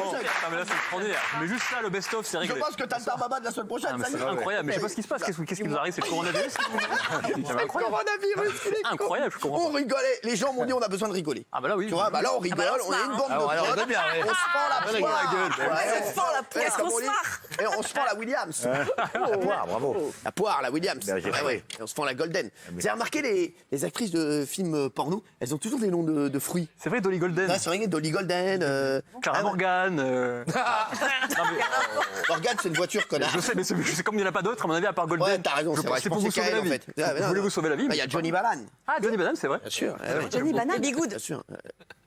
prochaine. Ah, mais là, c'est extraordinaire. Mais juste ça, le best-of, c'est Je réglé. pense que t'as le Tarbaba de la semaine prochaine. Ah, mais ça y c'est est. incroyable. Mais je sais pas ce qui se passe. Qu'est-ce qui nous arrive? C'est le coronavirus? Le coronavirus, il est Incroyable, je comprends On rigolait. Les gens m'ont dit on a besoin de rigoler. Ah bah là, oui. Tu vois, bah là on rigole, bah là, on on est se une marre, bande de alors, potes, on est bien, ouais. on se fend la poire. On se fend la poire. Ouais, Est-ce comme qu'on on se dit. marre? Et on se fend la Williams. La poire, bravo. La poire, la Williams. Ben, j'ai Ah fait. ouais. Et on se fend la Golden. Vous avez remarqué les actrices de films porno, elles ont toujours des noms de fruits. C'est vrai, Dolly Golden. Là, c'est vrai, Dolly Golden. Clara Morgan. Morgane, c'est une voiture, connard. Je sais, mais je sais comme il n'y en a pas d'autres, à mon avis, à part Golden. Ouais, t'as raison, c'est vrai. C'est Je pour vous pensais sauver qu'à la elle, en vie. fait. Vous voulez vous sauver la vie? Il y a Johnny Balan. Ah, Johnny Banane, c'est vrai. Bien sûr. Johnny Banane, Bigoud. Bien sûr.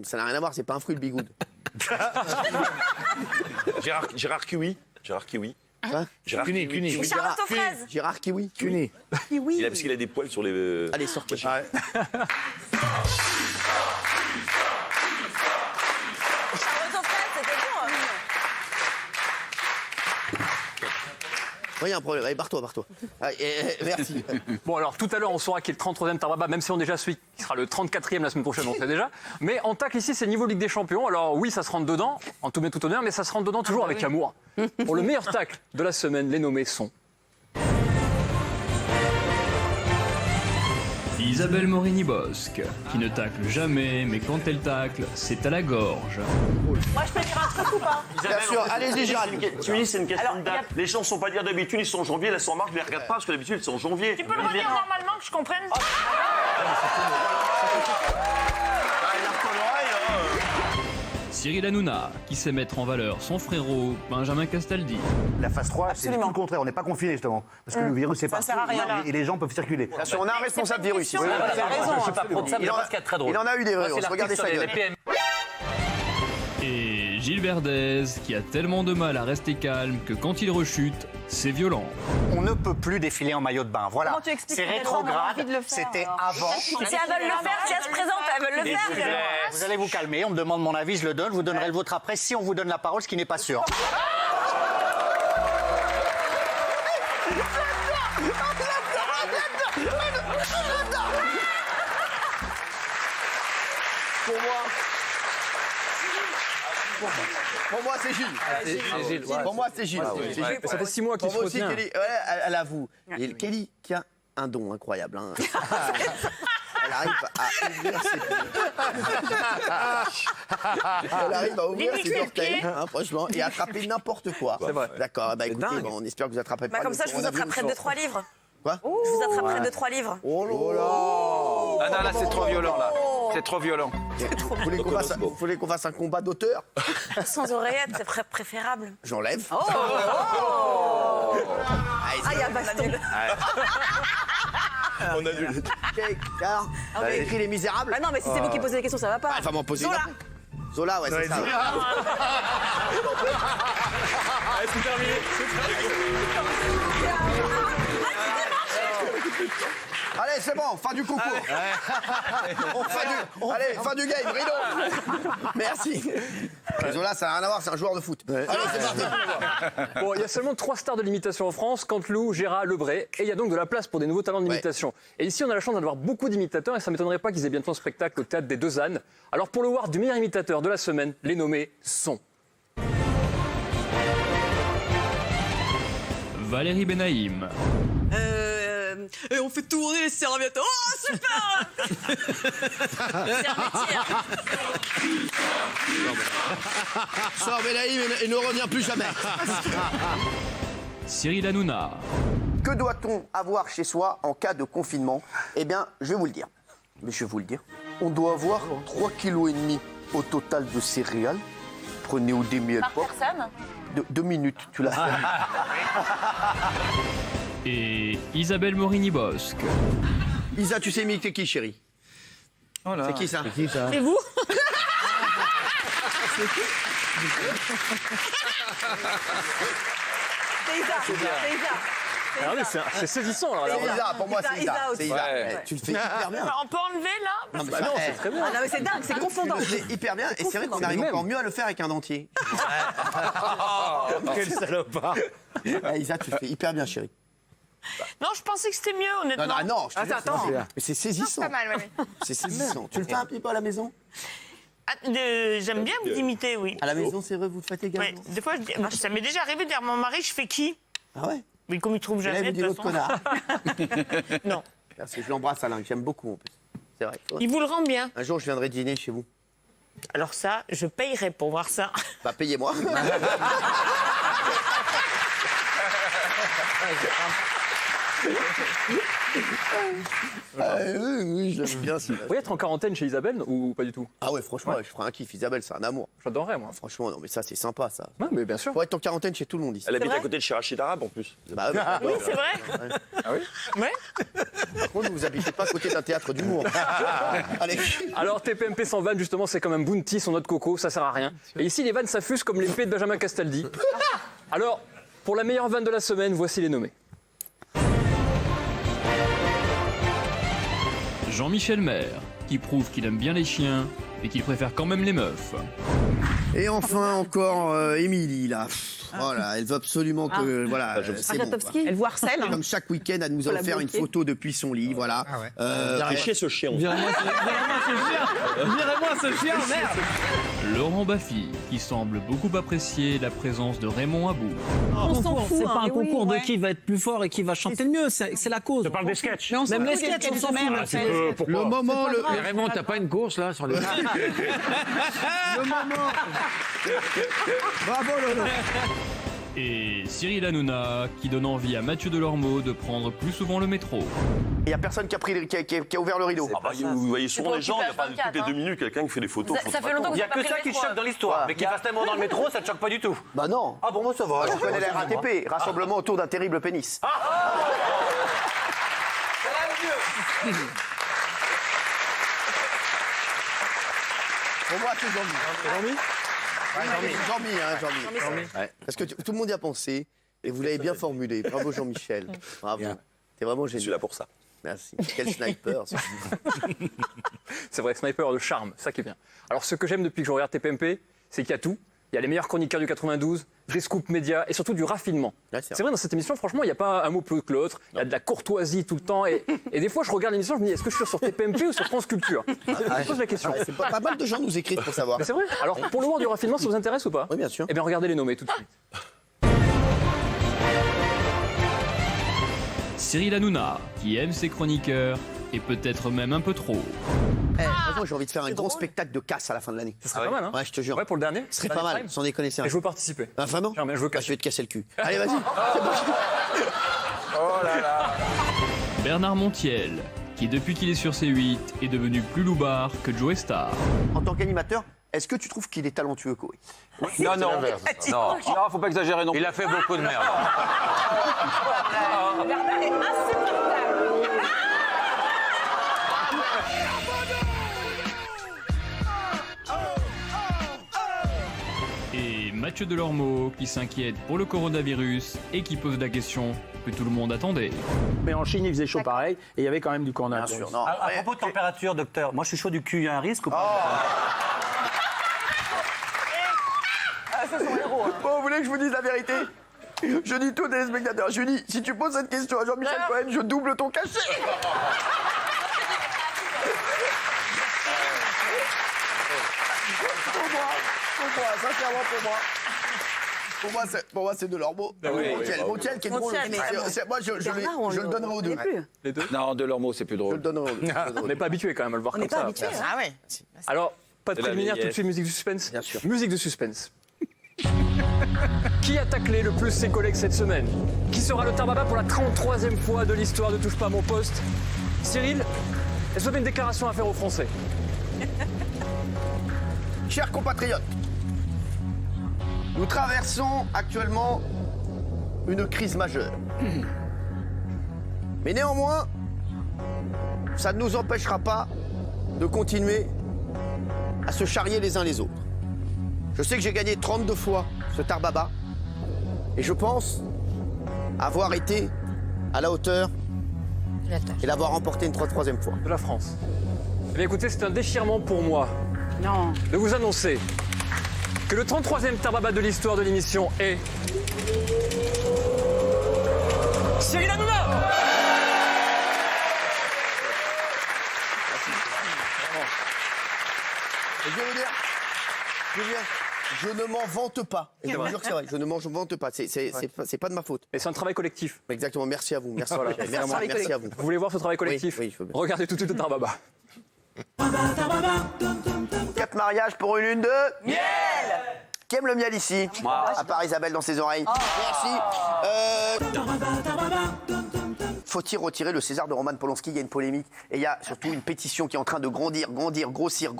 Ça n'a rien à voir, c'est pas un fruit le bigoud. Gérard Kiwi. Gérard Kiwi. Hein Gérard Cuny, Kiwi. Cuny. Ou Charlotte aux fraises. Gérard Kiwi. Cuny. Oui. Parce qu'il a des poils sur les. Allez, sortez. Ouais. Charlotte aux fraises, c'était bon. Oui, il y a un problème. Allez, barre-toi. Ah, merci. Bon, alors tout à l'heure, on saura qui est le 33e Tarbaba, même si on est déjà celui qui sera le 34e la semaine prochaine, on sait déjà. Mais en tacle ici, c'est le niveau Ligue des Champions. Alors oui, ça se rentre dedans, en tout bien tout honneur, mais ça se rentre dedans toujours avec amour. Pour le meilleur tacle de la semaine, les nommés sont Isabelle Morini-Bosque, qui ne tacle jamais, mais quand elle tacle, c'est à la gorge. Moi, je peux dire un truc ou pas? Bien sûr, allez-y, Jeanne. Tunis, c'est une question Alors, de date. Les gens ne sont pas dire d'habitude, ils sont en janvier, là, sont en mars, je les regarde pas parce que d'habitude, ils sont en janvier. Tu peux le redire normalement que je comprenne? Cyril Hanouna, qui sait mettre en valeur son frérot, Benjamin Castaldi. La phase 3, c'est tout Absolument. le contraire. On n'est pas confiné, justement. Parce que le virus, c'est pas. sert à rien. Et les gens peuvent circuler. Bien sûr, on a un responsable virus. Vous avez raison. Je suis pas contre ça, mais Il en a- ce qu'il y a de très drôle. Il en a eu des vrais. On se regardait sa gueule. Et Gilles Verdez, qui a tellement de mal à rester calme que quand il rechute, c'est violent. On ne peut plus défiler en maillot de bain. Voilà. Comment tu expliques C'est que les gens ont envie rétrograde. de le faire, C'était alors avant. Si elles veulent le faire, si elles se présentent, elles veulent le faire. Vous allez vous calmer. On me demande mon avis, je le donne. Vous donnerez le vôtre après si on vous donne la parole, ce qui n'est pas sûr. Pour moi, c'est Gilles. C'est Gilles, ouais. Pour moi, c'est Gilles. C'est Gilles. Ça fait 6 mois qu'il Pour se moi aussi, retient. Kelly, ouais, elle avoue. Et Kelly qui a un don incroyable. Hein. Elle arrive à ouvrir ses Elle arrive à ouvrir ses orteils, hein, franchement, et attraper n'importe quoi. C'est vrai. D'accord, bah écoutez, dingue. bon, on espère que vous attrapez Bah, pas comme le ça, je vous coronavirus. attraperai 2-3 livres. Quoi Je vous attraperai 2-3 livres. Oh là Ah non, là, c'est trop violent, là. C'est trop violent. Vous voulez qu'on fasse un combat d'auteur? Sans oreillette, c'est préférable. J'enlève. Oh. Ah, Ah, il y a baston. On a vu. Car, vous avez écrit Les Misérables. Ah non, mais si c'est vous qui posez des questions, ça va pas. Ah, elle va m'en poser une Zola. après. Zola, ouais, c'est ça. Ouais. C'est terminé. Allez, c'est bon, fin du concours. Allez, fin du game, rideau. Merci. Zola, ça n'a rien à voir, c'est un joueur de foot. Allez, c'est parti. Bon, il y a seulement 3 stars de l'imitation en France, Canteloup, Gérard, Lebray, et il y a donc de la place pour des nouveaux talents d'imitation. Et ici, on a la chance d'avoir beaucoup d'imitateurs, et ça ne m'étonnerait pas qu'ils aient bientôt un spectacle au Théâtre des Deux Ânes. Alors, pour le award du meilleur imitateur de la semaine, les nommés sont... Valérie Benaïm, Et on fait tourner les serviettes. Oh, super. C'est un métier. Sors Benaïm et ne reviens plus jamais. Cyril Hanouna, Que doit-on avoir chez soi en cas de confinement? Eh bien, je vais vous le dire. Mais je vais vous le dire. On doit avoir 3,5 kg au total de céréales. Prenez au demi Par personne. 2 minutes, tu l'as fait. et Isabelle Morini-Bosque. Isa, tu sais imiter qui, chérie? C'est qui ça? Et vous? C'est Isa. C'est Isa. Ah oui, c'est saisissant, alors. C'est Isa, pour moi, Isa, c'est Isa. Isa C'est Isa. Ouais. Ouais, tu le fais hyper bien. On peut enlever là? Non, mais Non, c'est très bien. Ah non, mais c'est dingue, c'est confondant. Tu le fais hyper bien, et c'est vrai qu'on C'est arrive le même. encore mieux à le faire avec un dentier. Quel salopard. Ouais, Isa, tu le fais hyper bien, chérie. Non, je pensais que c'était mieux, honnêtement. Non, non, non, je te jure, Attends. c'est- mais c'est saisissant. Pas mal, ouais. C'est saisissant. Tu le fais un petit peu à la maison? J'aime bien vous imiter, oui. À la maison, c'est vrai, vous le faites également. Ouais, des fois, ça m'est déjà arrivé de dire à mon mari, je fais qui? Ah ouais? Mais comme il trouve Et là, jamais, il vous de dit toute l'autre façon. connard. Non. Merci, je l'embrasse, Alain, que j'aime beaucoup en plus. C'est vrai. Il vous le rend bien. Un jour, je viendrai dîner chez vous. Alors ça, je payerai pour voir ça. Bah, payez-moi. Oui, je l'aime bien. Vous pourriez être en quarantaine chez Isabelle ou pas du tout? Ah ouais, franchement, je ferai un kiff. Isabelle, c'est un amour. J'adorerais, moi. Franchement, non, mais ça, c'est sympa, ça. Ouais, mais bien sûr. Faut être en quarantaine chez tout le monde ici. Elle habite vrai à côté de chez Rachid Arabe en plus. Bah, Oui, c'est vrai. Ah oui? Ouais. Par contre, vous habitez pas à côté d'un théâtre d'humour. Allez. Alors, TPMP sans vanne, justement, c'est comme un bounty sans noix de coco, ça sert à rien. Et ici, les vannes s'affusent comme l'épée de Benjamin Castaldi. Alors, pour la meilleure vanne de la semaine, voici les nommés. Jean-Michel Maire, qui prouve qu'il aime bien les chiens, mais qu'il préfère quand même les meufs. Et enfin, encore Émilie, là. Voilà, elle veut absolument que. Voilà, c'est bon, quoi. Elle vous harcèle. Comme chaque week-end, elle nous a Faut la offert une bloquer. photo depuis son lit, voilà. Fait chier ce chien. Virez-moi ce chien, merde. Laurent Baffy, qui semble beaucoup apprécier la présence de Raymond Abou. On s'en fout. C'est pas un mais oui, concours ouais. de qui va être plus fort et qui va chanter le mieux, c'est la cause. Je parle des sketchs. Même les sketchs, on s'en fout. Le moment, le. Mais Raymond, t'as pas une course là sur les. Le moment. Bravo, Lolo. Et Cyril Hanouna, qui donne envie à Mathieu Delormeau de prendre plus souvent le métro. Il y a personne qui a ouvert le rideau. Ah bah, vous voyez souvent pas les gens, il n'y a pas occupé à toutes les 24, 2 minutes quelqu'un qui fait des photos. Ça fait longtemps que Il n'y a vous avez que pas ça pris qui le te choque métro. dans l'histoire. Mais qu'il passe tellement dans le métro, ça te choque pas du tout. Bah non. Ah bon, moi ça va. Je connais la RATP, Rassemblement autour d'un terrible pénis. Pour moi, c'est Jean-Mi. Jean-Mi. Ouais. Parce que tout le monde y a pensé, et vous l'avez bien formulé. Bravo Jean-Michel. Bravo. T'es vraiment Je suis génial. là pour ça. Merci. Quel sniper. ça. C'est vrai, sniper de charme, ça qui est bien. Alors, ce que j'aime depuis que je regarde TPMP, c'est qu'il y a tout. Il y a les meilleurs chroniqueurs du 92, des scoops médias et surtout du raffinement. Ouais, c'est c'est vrai, dans cette émission, franchement, il n'y a pas un mot plus que l'autre. Il y a de la courtoisie tout le temps. Et des fois, je regarde l'émission, je me dis, est-ce que je suis sur TPMP ou sur France Culture? Je me pose la question. Ouais, c'est pas mal de gens nous écrivent pour savoir. Mais c'est vrai. Alors, pour le moment du raffinement, ça vous intéresse ou pas? Oui, bien sûr. Eh bien, regardez les nommés tout de suite. Cyril Hanouna, qui aime ses chroniqueurs, et peut-être même un peu trop. Franchement, j'ai envie de faire un gros spectacle de casse à la fin de l'année. Ce serait pas mal, hein? Ouais, je te jure. Ouais, pour le dernier. Ce serait pas mal, sans déconner, c'est Et vrai. je veux participer. Ah, vraiment? Genre, mais je veux Ah, casser. je vais te casser le cul. Allez, vas-y. Bernard Montiel, qui depuis qu'il est sur C8 est devenu plus loupard que Joe Star. En tant qu'animateur, est-ce que tu trouves qu'il est talentueux, Koé? Non, non. Non, faut pas exagérer non plus. Il a fait beaucoup de merde. Bernard est insupportable. Et Mathieu Delormeau, qui s'inquiète pour le coronavirus et qui pose la question que tout le monde attendait. Mais en Chine, il faisait chaud pareil, et il y avait quand même du coronavirus. Bien sûr, non. À propos de température, docteur, moi je suis chaud du cul, il y a un risque ou pas? Bon, vous voulez que je vous dise la vérité? Je dis tout aux téléspectateurs. Je dis, si tu poses cette question à Jean-Michel Cohen, je double ton cachet. Pour moi, sincèrement pour moi, c'est Delormeau. Montiel qui est drôle. Montiel, mais Moi, je le donnerai aux deux. Les deux. Non, Delormeau, c'est plus Je le drôle. donnerai aux deux. On n'est pas habitué quand même à le voir On comme n'est pas ça. habitué. Ah ouais. Alors, pas de C'est la préliminaire, tout de vieillesse. suite, musique de suspense. Bien sûr. Musique de suspense. Qui a taclé le plus ses collègues cette semaine? Qui sera le tarbaba pour la 33e fois de l'histoire de Touche pas à mon poste? Cyril, est-ce que vous avez une déclaration à faire aux Français? Chers compatriotes, nous traversons actuellement une crise majeure. Mais néanmoins, ça ne nous empêchera pas de continuer à se charrier les uns les autres. Je sais que j'ai gagné 32 fois ce tarbaba et je pense avoir été à la hauteur et l'avoir remporté une 33e fois. De la France. Eh bien écoutez, c'est un déchirement pour moi Non. de vous annoncer que le 33e tarbaba de l'histoire de l'émission est... Cyril Hanouna! Et je vais vous dire, je ne m'en vante pas. Et je vous jure que c'est vrai, je ne m'en vante pas. C'est pas de ma faute. Et c'est un travail collectif. Exactement, merci à vous. Merci, Voilà. merci à vous. Vous voulez voir ce travail collectif? Oui, je veux bien. Regardez tout de suite le Tarbaba. 4 mariages pour une lune de miel. Qui aime le miel ici? Moi. À part Isabelle dans ses oreilles. Merci. Faut-il retirer le César de Roman Polanski? Il y a une polémique et il y a surtout une pétition qui est en train de grandir, grossir.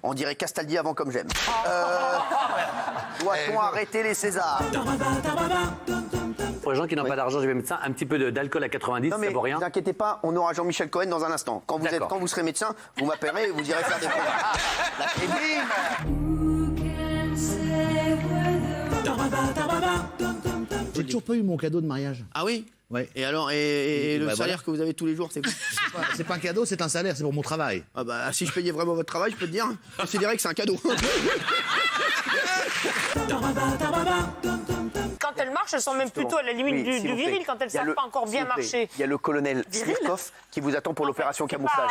On dirait Castaldi avant comme j'aime. Doit-on arrêter les Césars? Pour les gens qui n'ont pas d'argent, je vais médecin, un petit peu d'alcool à 90, Non mais ça vaut rien. ne vous inquiétez pas, on aura Jean-Michel Cohen dans un instant. Quand vous serez médecin, vous m'appellerez et vous irez faire des cours. Et bim! J'ai toujours pas eu mon cadeau de mariage. Ah oui? Ouais. Et alors, et le Bah, salaire voilà. que vous avez tous les jours, c'est quoi? C'est pas un cadeau, c'est un salaire, c'est pour mon travail. Ah bah, si je payais vraiment votre travail, je peux te dire, considérez que c'est un cadeau. Quand elles marchent, elles sont même plutôt à la limite Oui, du s'il vous viril plaît. quand elles Il y a savent le- pas encore bien s'il vous plaît, marcher. Il y a le colonel Viril Smirkov qui vous attend pour l'opération camouflage.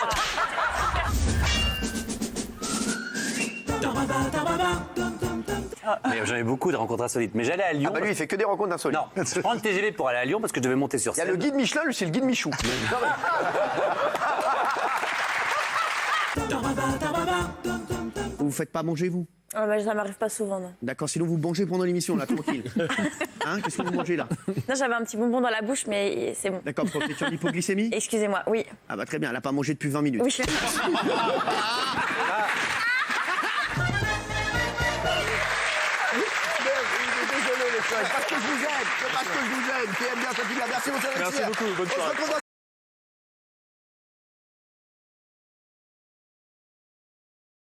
Mais j'en ai beaucoup de rencontres insolites. Mais j'allais à Lyon. Ah bah lui, il fait que des rencontres insolites. Non, je prends le TGV pour aller à Lyon parce que je devais monter sur Il y a scène. le guide Michelin, lui, c'est le guide Michou. Vous faites pas manger, vous? Ah bah, ça m'arrive pas souvent, non. D'accord, sinon vous mangez pendant l'émission, là, tranquille. Hein? Qu'est-ce que vous mangez, là? Non, j'avais un petit bonbon dans la bouche, mais c'est bon. D'accord, professeur d'hypoglycémie? Excusez-moi, oui. Ah bah très bien, elle a pas mangé depuis 20 minutes. Oui. Désolé, les frères, parce que je vous aime, c'est parce que je vous aime, qui aime bien cette fille-là. Merci, mon cher Merci Alexis. beaucoup, bonne On se soirée. retrouve dans